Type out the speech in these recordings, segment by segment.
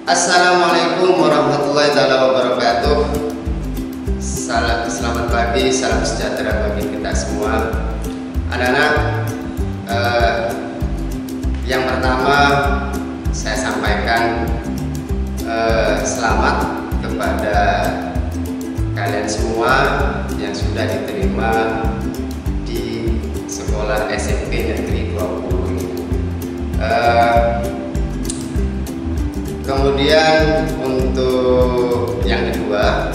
Assalamualaikum warahmatullahi wabarakatuh. Selamat pagi, salam sejahtera bagi kita semua. Anak-anak, yang pertama saya sampaikan selamat kepada kalian semua yang sudah diterima di sekolah SMP Negeri 20 ini. Kemudian untuk yang kedua,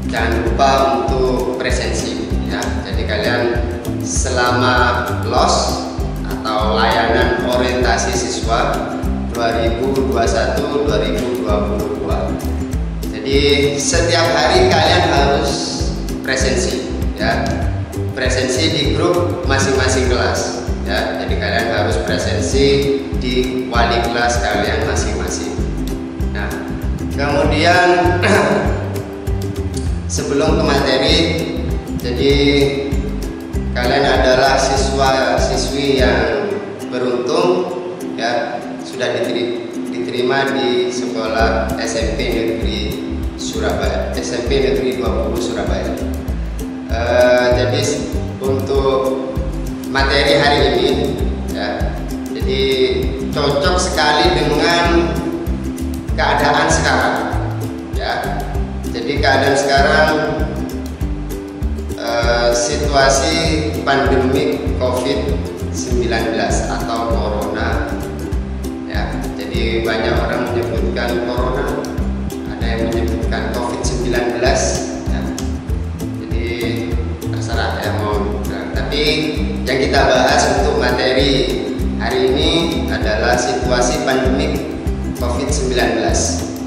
jangan lupa untuk presensi ya. Jadi kalian selama LOS atau layanan orientasi siswa 2021-2022, jadi setiap hari kalian harus presensi ya. Presensi di grup masing-masing kelas ya. Jadi kalian harus presensi di wali kelas kalian masing-masing. Nah, kemudian sebelum ke materi, jadi kalian adalah siswa-siswi yang beruntung ya, sudah diterima di sekolah SMP Negeri Surabaya, SMP Negeri 20 Surabaya. Jadi untuk materi hari ini ya, jadi cocok sekali dengan keadaan sekarang ya. Jadi keadaan sekarang situasi pandemi COVID-19 atau corona ya. Jadi banyak orang menyebutkan corona, ada yang menyebutkan COVID-19 ya. Jadi terserah ya mau bilang. Tapi yang kita bahas untuk materi hari ini adalah situasi pandemik COVID-19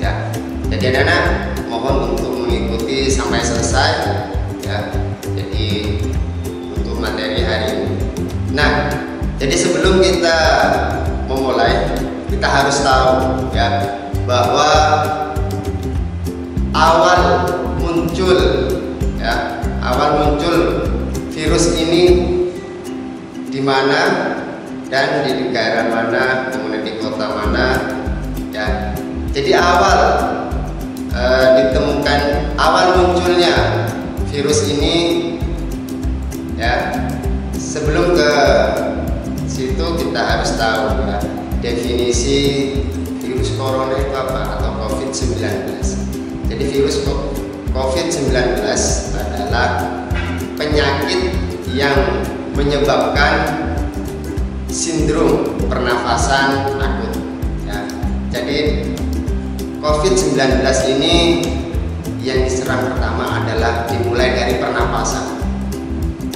ya. Jadi anak-anak mohon untuk mengikuti sampai selesai ya. Jadi untuk materi hari ini. Nah, jadi sebelum kita memulai, kita harus tahu ya bahwa awal muncul virus ini di mana dan di negara mana, kemudian di kota mana ya. Jadi ditemukan awal munculnya virus ini ya. Sebelum ke situ kita harus tahu ya definisi virus corona itu apa atau COVID-19. Jadi virus COVID-19 adalah penyakit yang menyebabkan sindrom pernafasan akut ya. Jadi COVID-19 ini yang diserang pertama adalah dimulai dari pernapasan.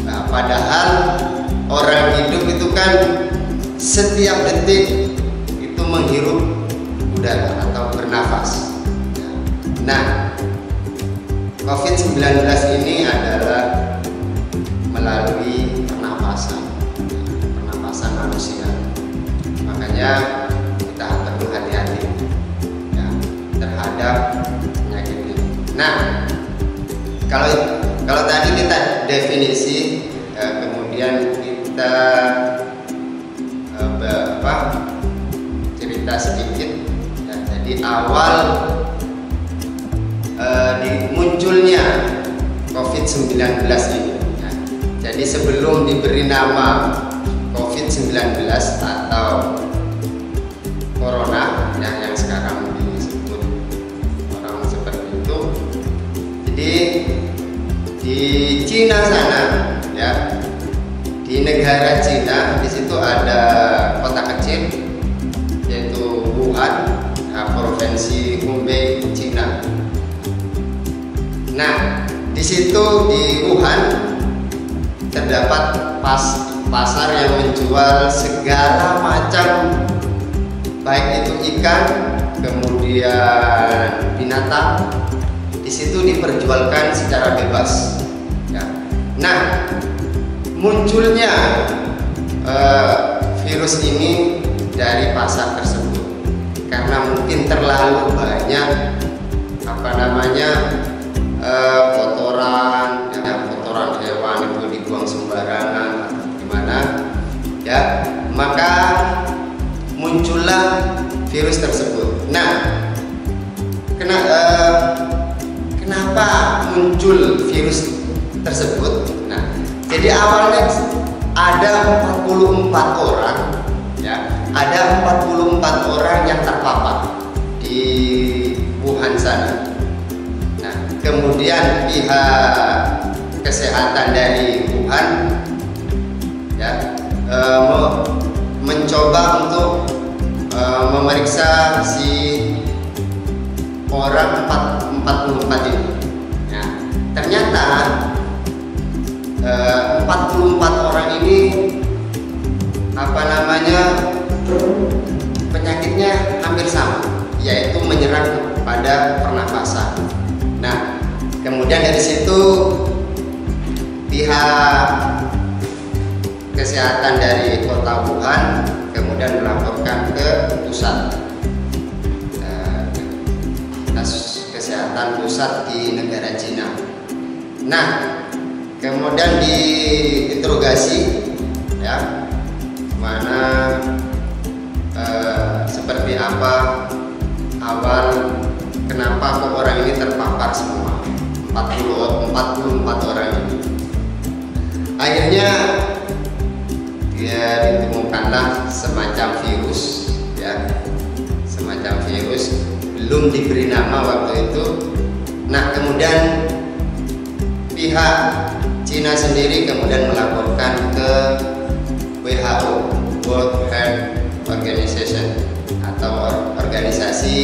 Nah, padahal orang hidup itu kan setiap detik itu menghirup udara atau bernafas. Nah, COVID-19 ini adalah melalui pernapasan manusia. Makanya kita perlu hati-hati ya, terhadap penyakit ini. Nah, kalau tadi kita definisi ya, kemudian kita cerita sedikit ya. Jadi awal munculnya COVID-19 ini ya. Jadi sebelum diberi nama COVID-19 atau Corona ya, yang sekarang disebut orang seperti itu. Jadi di Cina sana ya, di negara Cina, di situ ada kota kecil yaitu Wuhan ya, provinsi Hubei, Cina. Nah, di situ di Wuhan terdapat pasar yang menjual segala macam, baik itu ikan, kemudian binatang. Di situ diperjualkan secara bebas. Ya. Nah, munculnya virus ini dari pasar tersebut karena mungkin terlalu banyak kotoran hewan itu dibuang sembarangan atau gimana ya, maka muncullah virus tersebut. Nah, kenapa muncul virus tersebut? Nah, jadi awalnya ada 44 orang, ya, ada 44 orang yang terpapar di Wuhan sana. Nah, kemudian pihak kesehatan dari Wuhan, ya, mencoba untuk memeriksa si orang 44 ini. Nah, ternyata 44 orang ini penyakitnya hampir sama, yaitu menyerang pada pernapasan. Nah, kemudian dari situ pihak kesehatan dari kota Wuhan kemudian melaporkan ke pusat kesehatan pusat di negara Cina. Nah, kemudian diinterogasi, ya, mana seperti apa awal kenapa kok orang ini terpapar semua 44 orang ini. Akhirnya dia ditemukanlah semacam virus, ya, semacam virus, belum diberi nama waktu itu. Nah, kemudian pihak Cina sendiri kemudian melaporkan ke WHO, World Health Organization, atau Organisasi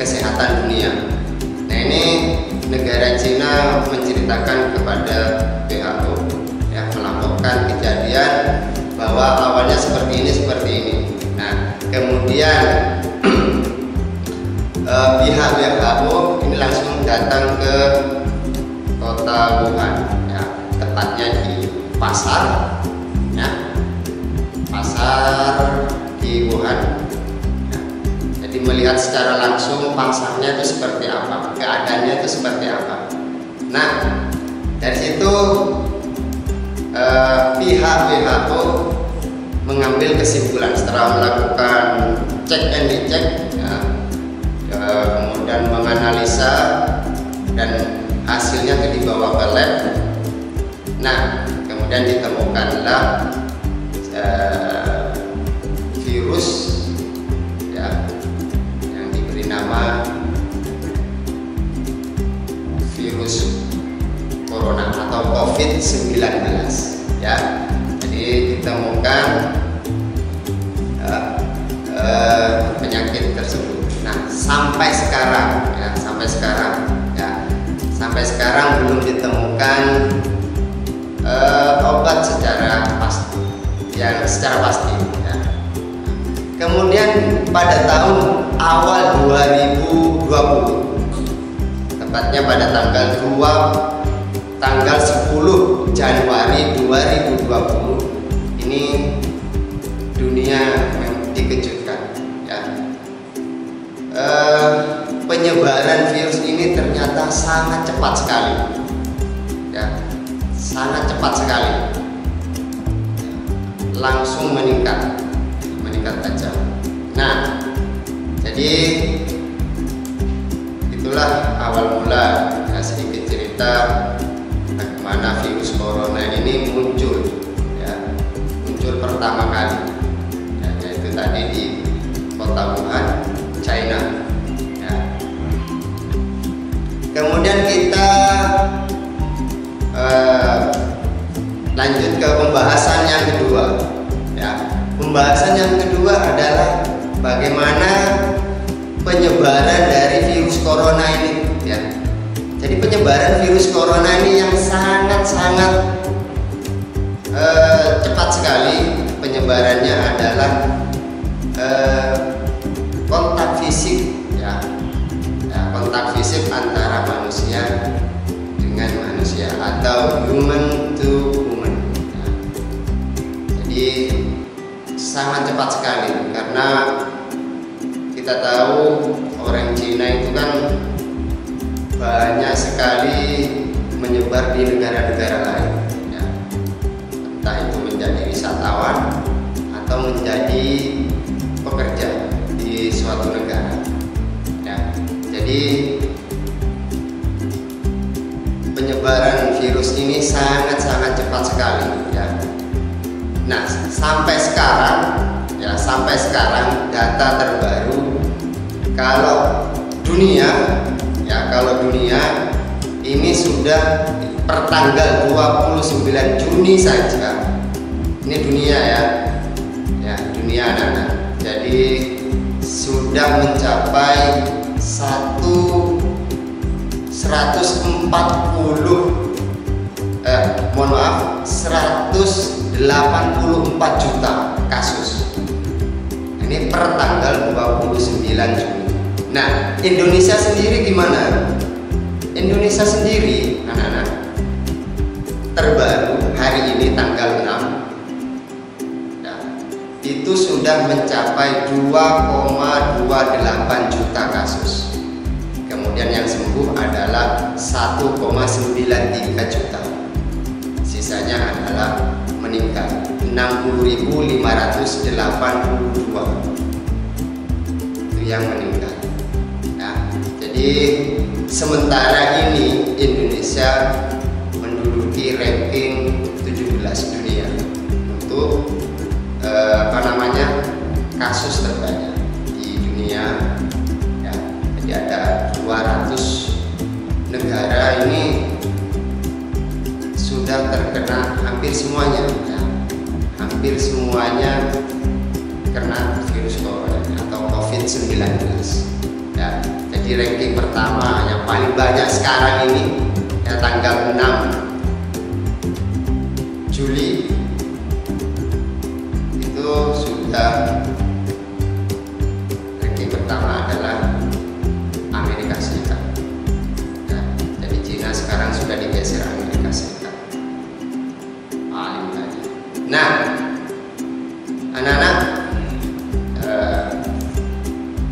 Kesehatan Dunia. Nah, ini negara Cina menceritakan kepada WHO, ya, melaporkan kejadian bahwa awalnya seperti ini. Nah, kemudian pihak WHO ini langsung datang ke kota Wuhan, ya, tepatnya di pasar, ya, pasar di Wuhan. Ya, jadi melihat secara langsung pasarnya itu seperti apa, keadaannya itu seperti apa. Nah, dari situ pihak WHO mengambil kesimpulan setelah melakukan cek and recheck, ya, kemudian menganalisa dan hasilnya itu dibawa ke lab. Nah, kemudian ditemukanlah virus, ya, yang diberi nama virus corona atau COVID-19, ya. Jadi ditemukan penyakit tersebut. Nah, sampai sekarang belum ditemukan obat secara pasti, ya. Kemudian pada tahun awal 2020, tepatnya pada tanggal 10 Januari 2020, ini dunia dikejutkan, ya. Penyebaran virus ini ternyata sangat cepat sekali, ya, sangat cepat sekali, langsung meningkat tajam. Nah, jadi itulah awal mula, ya, sedikit cerita bagaimana virus corona ini muncul, ya, muncul pertama kali, ya, yaitu tadi di kota Wuhan, China, ya. Kemudian kita lanjut ke pembahasan yang kedua, ya. Pembahasan yang kedua adalah bagaimana penyebaran dari virus corona ini, ya. Jadi penyebaran virus corona ini yang sangat cepat sekali penyebarannya adalah kontak fisik, ya, kontak fisik antara manusia dengan manusia atau human to human, ya. Jadi sangat cepat sekali, karena kita tahu orang Cina itu kan banyak sekali menyebar di negara-negara lain, ya. Entah itu menjadi wisatawan atau menjadi pekerja di suatu sangat-sangat cepat sekali ya. Nah, sampai sekarang data terbaru kalau dunia ini sudah per tanggal 29 Juni saja. Ini dunia ya dunia anak-anak. Jadi sudah mencapai 184 juta kasus. Ini per tanggal 29 Juni. Nah, Indonesia sendiri gimana? Indonesia sendiri anak-anak terbaru hari ini tanggal 6 ya, itu sudah mencapai 2,28 juta kasus. Kemudian yang sembuh adalah 1,93 juta. Sisanya adalah meninggal 60.582 itu yang meninggal ya. Jadi sementara ini Indonesia menduduki ranking 17 dunia untuk kasus terbanyak di dunia ya. Jadi ada 200 negara ini sudah terkena hampir semuanya ya. Hampir semuanya kena virus corona atau COVID-19 ya. Jadi ranking pertama yang paling banyak sekarang ini ya, tanggal 6 Juli itu sudah ranking pertama adalah Amerika Serikat ya. Jadi Cina sekarang sudah digeser Amerika Serikat paling banyak. Nah anak-anak,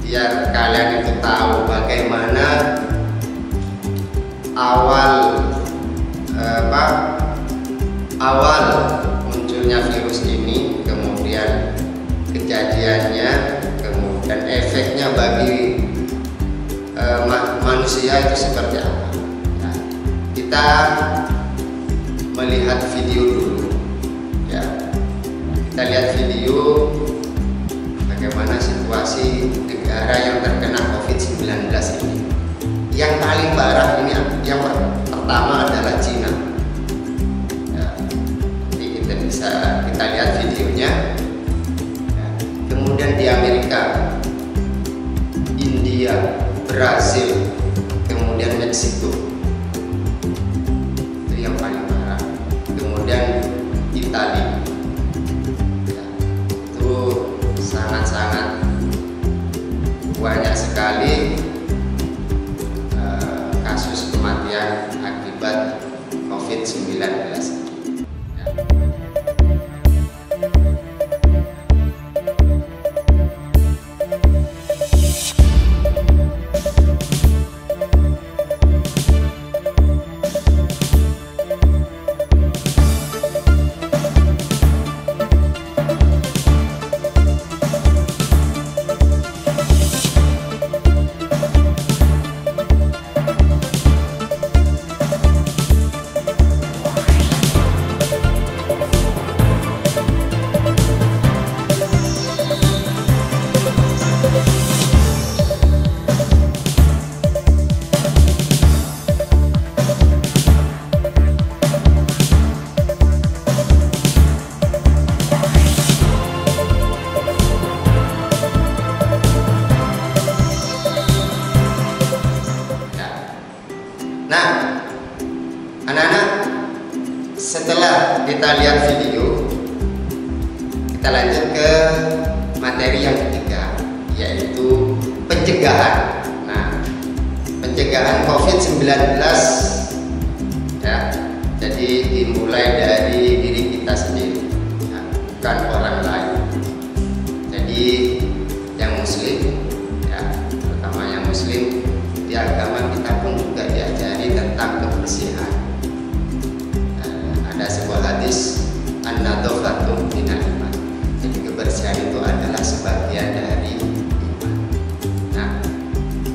biar kalian itu tahu bagaimana awal munculnya virus ini, kemudian kejadiannya, kemudian efeknya bagi manusia itu seperti apa. Nah, kita melihat video dulu ya. Kita lihat video bagaimana situasi negara yang terkena COVID-19 ini. Yang paling parah ini yang pertama adalah Cina ya. Jadi kita lihat videonya ya. Kemudian di Amerika, India, Brazil, kemudian Meksiko, itu yang paling parah. Kemudian Italia ya. Itu sangat-sangat banyak sekali kasus kematian akibat COVID-19 ya. Nah, anak-anak, setelah kita lihat video, kita lanjut ke materi yang ketiga, yaitu pencegahan. Nah, pencegahan COVID-19 ya, jadi dimulai dari diri kita sendiri ya, bukan orang lain. Jadi yang muslim ya, terutama yang muslim, di agama kita pun juga diajari tentang kebersihan. Ada sebuah hadis, an-nadhafatu minal iman. Jadi kebersihan itu adalah sebagian dari iman. Nah,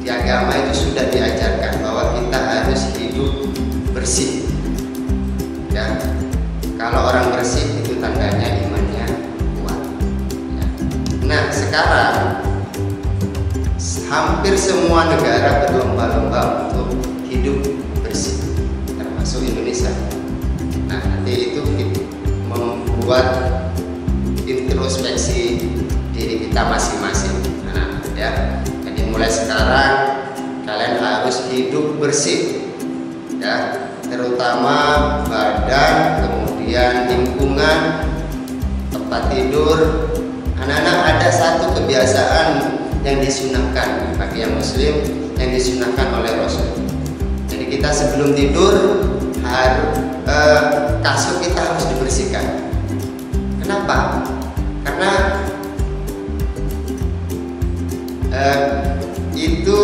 di agama itu sudah diajarkan bahwa kita harus hidup bersih. Dan orang bersih itu tandanya imannya kuat ya. Nah sekarang hampir semua negara berlomba-lomba untuk hidup bersih, termasuk Indonesia. Nah nanti itu membuat introspeksi diri kita masing-masing. Nah ya, jadi mulai sekarang kalian harus hidup bersih ya, terutama badan, kemudian lingkungan, tempat tidur. Anak-anak, ada satu kebiasaan yang disunahkan bagi yang muslim, yang disunahkan oleh Rasul. Jadi kita sebelum tidur harus kasur kita harus dibersihkan. Kenapa? Karena itu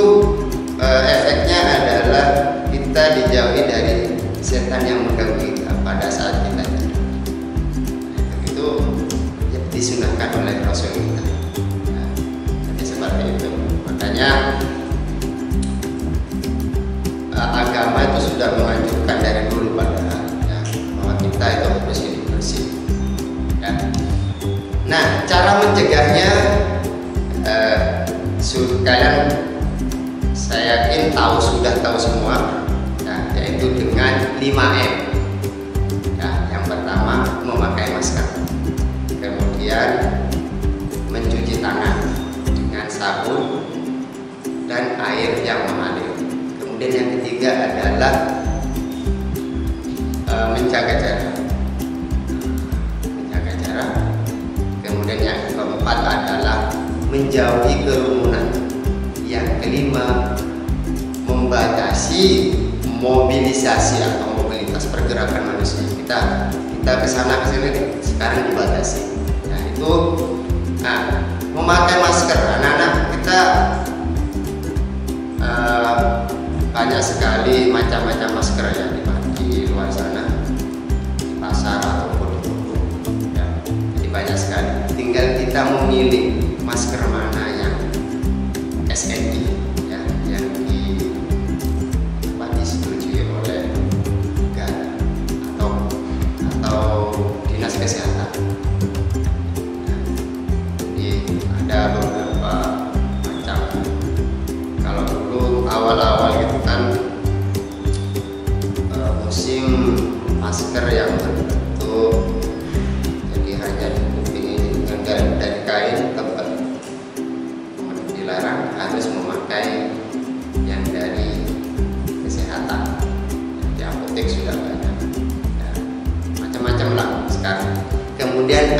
efeknya adalah kita dijauhi dari setan yang mengganggu kita pada saat kita tidur. Itu disunahkan oleh Rasul kita. Seperti itu. Makanya agama itu sudah menganjurkan dari dulu padahal ya, bahwa kita itu harus hidup bersih ya. Nah cara mencegahnya kalian saya yakin sudah tahu semua ya, yaitu dengan 5M ya. Yang pertama memakai masker, kemudian mencuci tangan dengan sabun dan air yang mengalir. Kemudian yang ketiga adalah menjaga jarak. Kemudian yang keempat adalah menjauhi kerumunan. Yang kelima membatasi mobilisasi atau mobilitas pergerakan manusia. Kita kesana kesini sekarang dibatasi. Nah itu, memakai masker. Anak-anak kita banyak sekali macam-macam masker ya di luar sana, di pasar ataupun di toko ya. Jadi banyak sekali. Tinggal kita memilih masker mana yang SNI ya, yang disetujui oleh negara atau dinas kesehatan. Ada beberapa macam. Kalau dulu awal-awal gitu kan musim masker yang berbentuk jadi hanya dari kain tebal, kemudian dilarang harus memakai yang dari kesehatan. Di apotek sudah banyak ya, macam-macam lah sekarang. Kemudian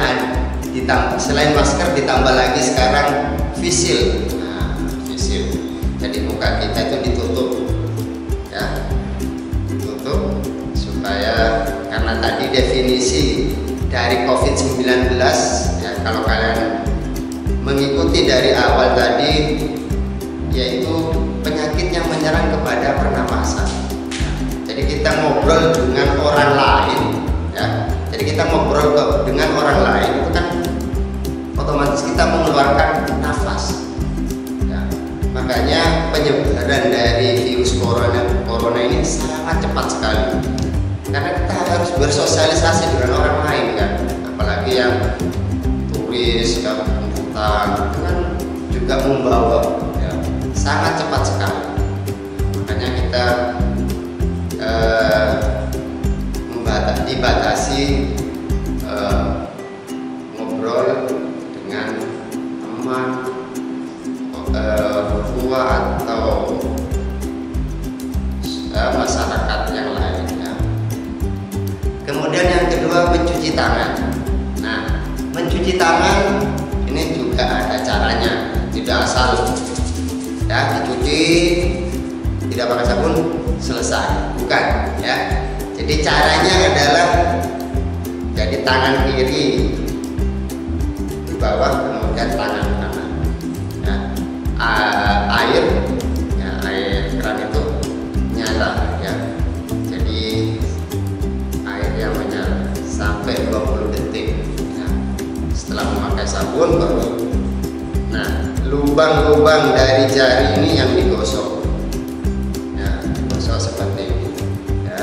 selain masker ditambah lagi sekarang face shield. Nah, face shield. Jadi muka kita itu ditutup ya, ditutup supaya, karena tadi definisi dari COVID-19 ya, kalau kalian mengikuti dari awal tadi, yaitu penyakit yang menyerang kepada pernapasan. Jadi kita ngobrol dengan orang lain ya. Jadi kita ngobrol dengan orang lain itu kan otomatis kita mengeluarkan nafas ya. Makanya penyebaran dari virus corona ini sangat cepat sekali, karena kita harus bersosialisasi dengan orang lain kan, apalagi yang turis yang datang itu kan juga membawa ya, sangat cepat sekali. Makanya kita dibatasi ngobrol dengan teman, tua atau masyarakat yang lainnya. Kemudian yang kedua, mencuci tangan. Nah, mencuci tangan ini juga ada caranya, tidak asal ya dicuci tidak pakai sabun selesai, bukan ya. Jadi caranya adalah jadi tangan kiri di bawah, kemudian tangan kanan ya. Air keran itu nyala ya, jadi air yang menyala sampai 20 detik ya. Setelah memakai sabun baru, nah lubang-lubang dari jari ini yang digosok ya, digosok seperti ini ya.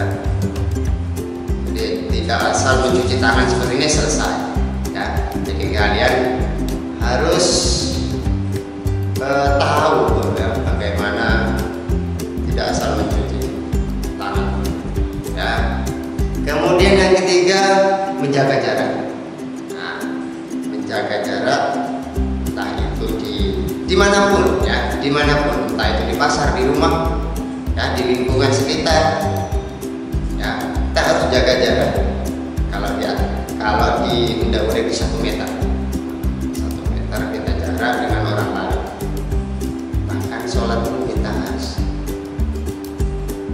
Jadi tidak asal mencuci tangan seperti ini selesai ya. Jadi kalian harus tahu ya, bagaimana tidak asal mencuci tangan ya. Kemudian yang ketiga, menjaga jarak. Nah, menjaga jarak entah itu dimanapun ya, dimanapun, entah itu di pasar, di rumah ya, di lingkungan sekitar ya, kita harus jaga jarak. Kalau tidak boleh di 1 meter kita jarak dengan orang lain. Bahkan sholat pun kita harus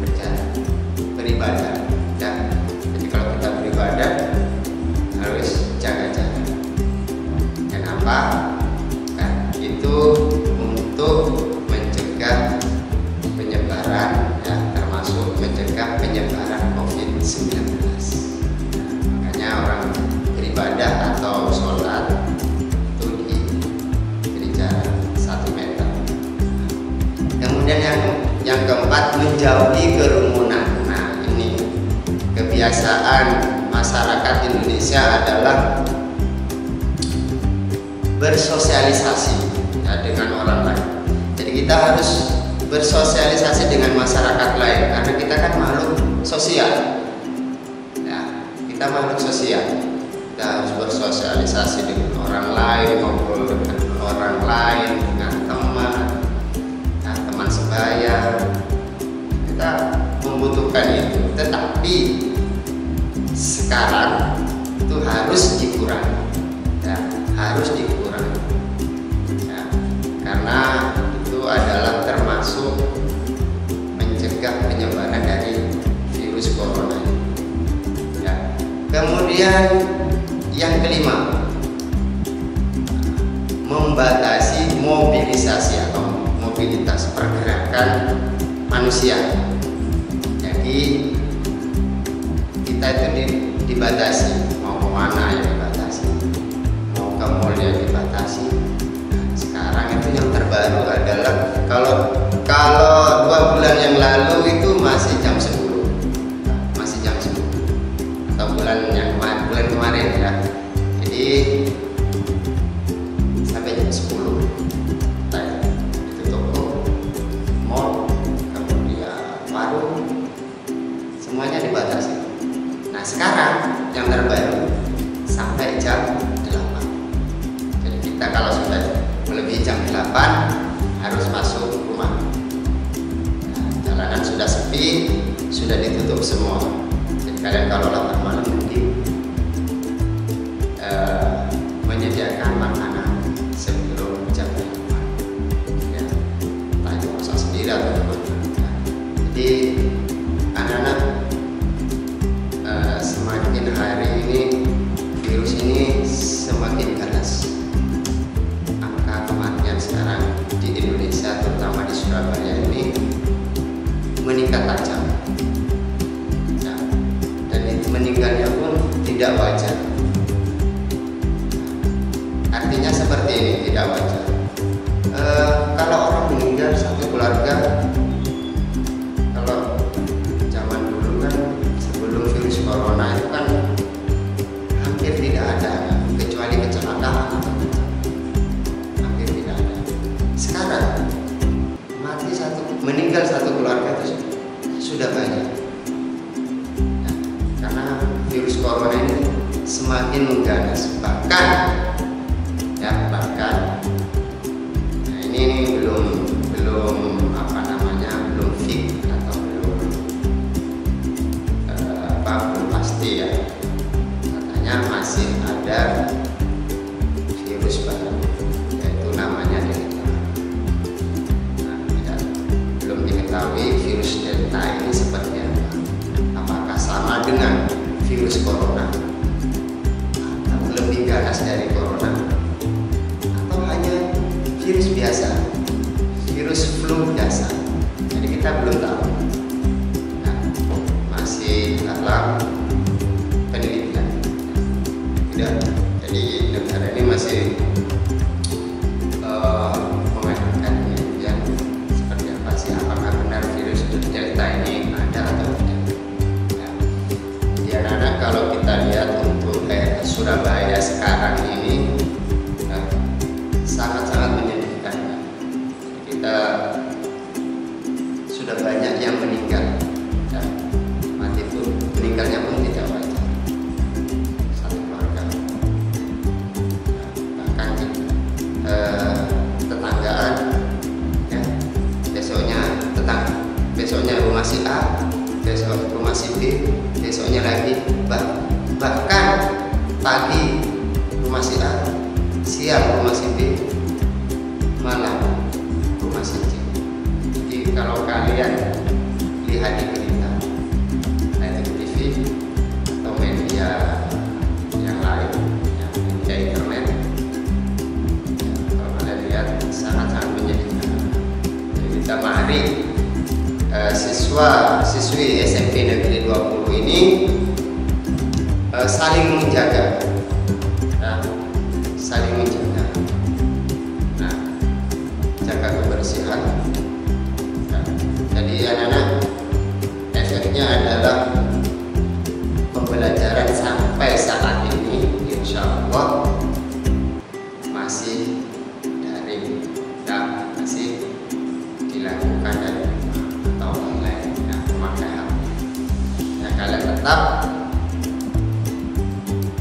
berjarak, beribadah ya. Jadi kalau kita beribadah harus jaga jarak. Kenapa? Kan itu untuk mencegah penyebaran ya, termasuk mencegah penyebaran COVID-19. Makanya orang beribadah atau sholat itu diberi jarak 1 meter. Kemudian yang keempat, menjauhi kerumunan. Nah, ini kebiasaan masyarakat Indonesia adalah bersosialisasi ya, dengan orang lain. Jadi kita harus bersosialisasi dengan masyarakat lain karena kita kan makhluk sosial ya, kita makhluk sosial. Kita harus bersosialisasi dengan orang lain, ngobrol dengan orang lain, dengan teman ya, teman sebaya. Kita membutuhkan itu, tetapi sekarang itu harus dikurangi ya, harus dikurangi ya, karena itu adalah termasuk mencegah penyebaran dari virus corona ya. Kemudian yang kelima, membatasi mobilisasi atau mobilitas pergerakan manusia. Jadi kita itu dibatasi, mau kemana ya dibatasi, mau ke mall ya dibatasi. Sekarang itu yang terbaru adalah kalau 2 bulan yang lalu itu masih jam 10, masih jam 10 atau bulan kemarin ya. Jadi sampai jam 10 itu toko, mall, kemudian warung, semuanya dibatasi. Nah sekarang yang terbaru sampai jam 8. Jadi kita kalau sudah melebihi jam 8 harus masuk rumah. Nah, jalanan sudah sepi, sudah ditutup semua. Jadi kalian kalau lapar malam mending menyediakan makanan sebelum jam 8 ya, entah itu masak sendiri atau gimana ya. Jadi anak-anak semakin hari ini virus ini semakin ganas. Angka kematian sekarang di Indonesia, terutama di Surabaya ini meningkat tajam ya, dan meninggalnya pun tidak wajar. Artinya seperti ini, tidak wajar. Kalau orang meninggal satu keluarga, kalau zaman dulu kan sebelum virus corona itu kan hampir tidak ada, kecuali kecelakaan atau hampir tidak ada. Sekarang meninggal satu keluarga itu sudah banyak ya, karena virus corona ini semakin mengganas. Bahkan nah ini belum apa namanya, belum fix atau belum pasti ya. Katanya masih ada virus baru yaitu namanya Delta. Nah, belum diketahui virus Delta ini seperti apa. Apakah sama dengan virus corona atau lebih ganas dari corona, atau hanya virus biasa, virus flu biasa. Jadi kita belum tahu. Nah, masih dalam penelitian. Tidak. Jadi negara ini masih mengadakan penelitian seperti apa sih, apakah benar virus Delta ini ada atau tidak. Ya. Jadi anak-anak kalau kita lihat kita sudah banyak yang meninggal, ya. Mati pun, meninggalnya pun tidak wajar, satu keluarga, ya. Bahkan tetanggaan, ya. Besoknya rumah si A, besok rumah si B, besoknya lagi, bahkan pagi rumah si A, siang rumah si B, malam rumah si C. Jadi kalau kalian lihat di berita, entah itu TV atau media yang lain, ya, media internet, ya, kalau kalian lihat sangat-sangat menyedihkan. Jadi kita mari siswa-siswi SMP Negeri 20 ini saling menjaga, nah, saling menjaga. Nah, jaga kebersihan. Nah, jadi anak-anak, efeknya adalah pembelajaran sampai saat ini insya Allah masih daring, nah, masih dilakukan dari atau online, ya, memakai HP. Ya, kalian tetap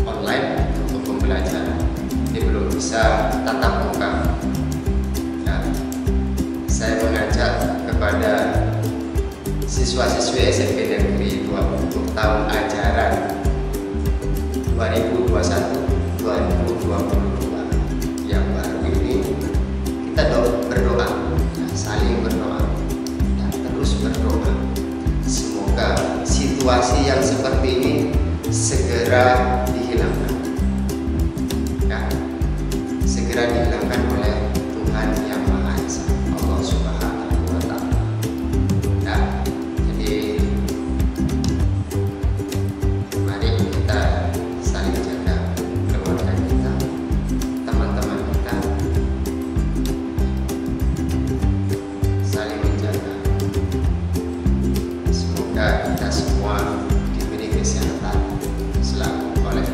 online untuk pembelajaran, jadi belum bisa tatap muka. Ya, saya mengajak kepada siswa-siswi SMP Negeri 20 tahun ajaran 2021-2022 yang baru ini, kita berdoa, ya, saling berdoa dan terus berdoa. Semoga situasi yang seperti ini segera dihilangkan, ya, segera dihilangkan oleh Tuhan Yang Maha Esa, Allah Subhanahu wa Ta'ala. Ya, jadi mari kita saling jaga keluarga kita, teman-teman kita, saling menjaga. Semoga kita semua diberi kesehatan selalu oleh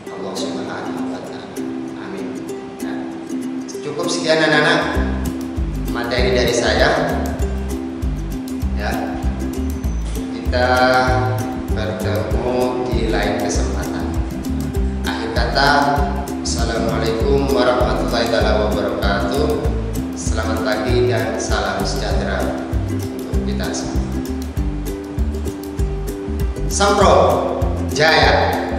Allah Subhanahu wa Ta'ala. Amin. Nah, cukup sekian anak-anak materi dari saya. Ya, kita bertemu di lain kesempatan. Akhir kata, assalamualaikum warahmatullahi wabarakatuh. Selamat pagi dan salam sejahtera untuk kita semua. Sampro Jaya.